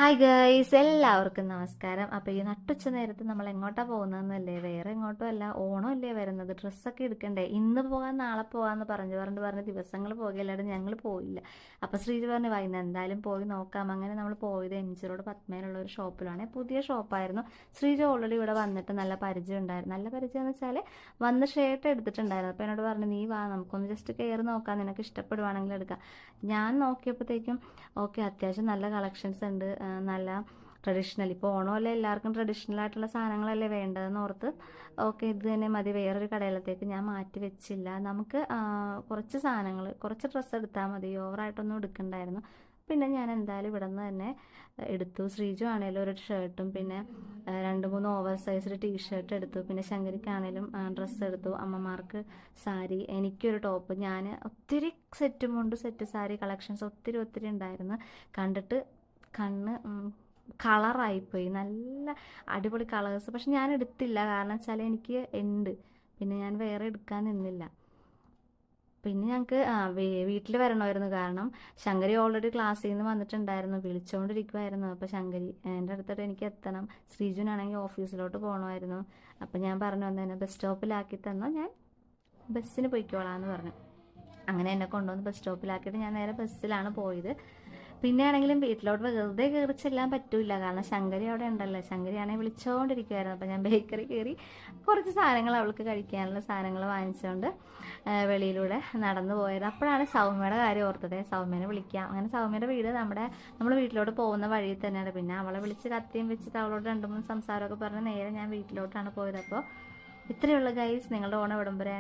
Hi guys, എല്ലാവർക്കും നമസ്കാരം. അപ്പോൾ ഈ നട്ടുച്ച നേരത്ത് നമ്മൾ എങ്ങോട്ടാ പോകുന്നതെന്നല്ലേ? വേറെ എങ്ങോട്ടും അല്ല, ഓണമല്ലേ വരുന്നത്. ഡ്രസ്സൊക്കെ എടുക്കണ്ടേ? ഇന്ന് പോകാൻ നാളെ പോകാമെന്ന് പറഞ്ഞ് ദിവസങ്ങൾ പോകല്ലാണ്ട് ഞങ്ങൾ പോയില്ല. അപ്പോൾ ശ്രീജ പറഞ്ഞു ഇന്ന് എന്തായാലും പോയി നോക്കാം. അങ്ങനെ നമ്മൾ പോയത് എംജി റോഡ് പത്മയിലുള്ള ഒരു ഷോപ്പിലാണ്. പുതിയ ഷോപ്പായിരുന്നു. ശ്രീജ ഓൾറെഡി ഇവിടെ വന്നിട്ട് നല്ല പരിചയം ഉണ്ടായിരുന്നു. നല്ല പരിചയം എന്ന് വെച്ചാൽ വന്ന് ഷർട്ട് എടുത്തിട്ടുണ്ടായിരുന്നു. അപ്പോൾ എന്നോട് പറഞ്ഞു നീ വാ, നമുക്കൊന്ന് ജസ്റ്റ് കയറി നോക്കാം, നിനക്ക് ഇഷ്ടപ്പെടുവാണെങ്കിൽ എടുക്കാം. ഞാൻ നോക്കിയപ്പോഴത്തേക്കും ഓക്കെ, അത്യാവശ്യം നല്ല കളക്ഷൻസ് ഉണ്ട്. നല്ല ട്രഡീഷണൽ, ഇപ്പോൾ ഓണമല്ലേ, എല്ലാവർക്കും ട്രഡീഷണൽ ആയിട്ടുള്ള സാധനങ്ങളല്ലേ വേണ്ടതെന്ന് ഓർത്ത് ഓക്കെ ഇത് തന്നെ മതി, വേറൊരു കടയിലത്തേക്ക് ഞാൻ മാറ്റി വെച്ചില്ല. നമുക്ക് കുറച്ച് സാധനങ്ങൾ, കുറച്ച് ഡ്രസ്സ് എടുത്താൽ മതി, ഓവറായിട്ടൊന്നും എടുക്കണ്ടായിരുന്നു. പിന്നെ ഞാൻ എന്തായാലും ഇവിടെ നിന്ന് തന്നെ എടുത്തു. ശ്രീജു ആണെങ്കിലും ഒരു ഷർട്ടും പിന്നെ 2-3 ഓവർ സൈസ്ഡ് ടീഷർട്ട് എടുത്തു. പിന്നെ ശങ്കരിക്കാണേലും ഡ്രസ്സ് എടുത്തു. അമ്മമാർക്ക് സാരി, എനിക്കൊരു ടോപ്പ്. ഞാൻ ഒത്തിരി സെറ്റ് സാരി കളക്ഷൻസ് ഒത്തിരി ഉണ്ടായിരുന്നു. കണ്ടിട്ട് കണ്ണ് കളറായിപ്പോയി. നല്ല അടിപൊളി കളേഴ്സ്. പക്ഷെ ഞാൻ എടുത്തില്ല, കാരണം വെച്ചാൽ എനിക്ക് ഉണ്ട്, പിന്നെ ഞാൻ വേറെ എടുക്കാൻ നിന്നില്ല. പിന്നെ ഞങ്ങൾക്ക് വീട്ടിൽ വരണമായിരുന്നു, കാരണം ശങ്കരി ഓൾറെഡി ക്ലാസ്സിൽ നിന്ന് വന്നിട്ടുണ്ടായിരുന്നു, വിളിച്ചുകൊണ്ടിരിക്കുമായിരുന്നു. അപ്പോൾ ശങ്കരി എൻ്റെ അടുത്തോട്ട് എനിക്ക് എത്തണം. ശ്രീജുനാണെങ്കിൽ ഓഫീസിലോട്ട് പോകണമായിരുന്നു. അപ്പം ഞാൻ പറഞ്ഞു തന്നെ ബസ് സ്റ്റോപ്പിലാക്കി തന്നാൽ ഞാൻ ബസ്സിന് പോയിക്കോളാമെന്ന് പറഞ്ഞു. അങ്ങനെ എന്നെ കൊണ്ടുവന്ന് ബസ് സ്റ്റോപ്പിലാക്കിയിട്ട് ഞാൻ നേരെ ബസ്സിലാണ് പോയത്. പിന്നെ ആണെങ്കിലും വീട്ടിലോട്ട് വെറുതെ കയറി ചെല്ലാൻ പറ്റൂല, കാരണം ശങ്കരി അവിടെ ഉണ്ടല്ലോ. ശങ്കരിയാണെങ്കിൽ വിളിച്ചുകൊണ്ടിരിക്കുമായിരുന്നു. അപ്പം ഞാൻ ബേക്കറി കയറി കുറച്ച് സാധനങ്ങൾ, അവൾക്ക് കഴിക്കാനുള്ള സാധനങ്ങൾ വാങ്ങിച്ചുകൊണ്ട് വെളിയിലൂടെ നടന്നു പോയത്. അപ്പോഴാണ് സൗമ്യയുടെ കാര്യം ഓർത്തത്. സൗമ്യനെ വിളിക്കാം. അങ്ങനെ സൗമ്യയുടെ വീട് നമ്മൾ വീട്ടിലോട്ട് പോകുന്ന വഴിയിൽ തന്നെയാണ്. പിന്നെ അവളെ വിളിച്ച് കത്തിയും വെച്ചിട്ട് അവളോട് 2-3 സംസാരമൊക്കെ പറഞ്ഞ് നേരെ ഞാൻ വീട്ടിലോട്ടാണ് പോയത്. അപ്പോൾ ഇത്രയുള്ള ഗൈസ്, നിങ്ങളുടെ ഓണം ഇവിടം വരെ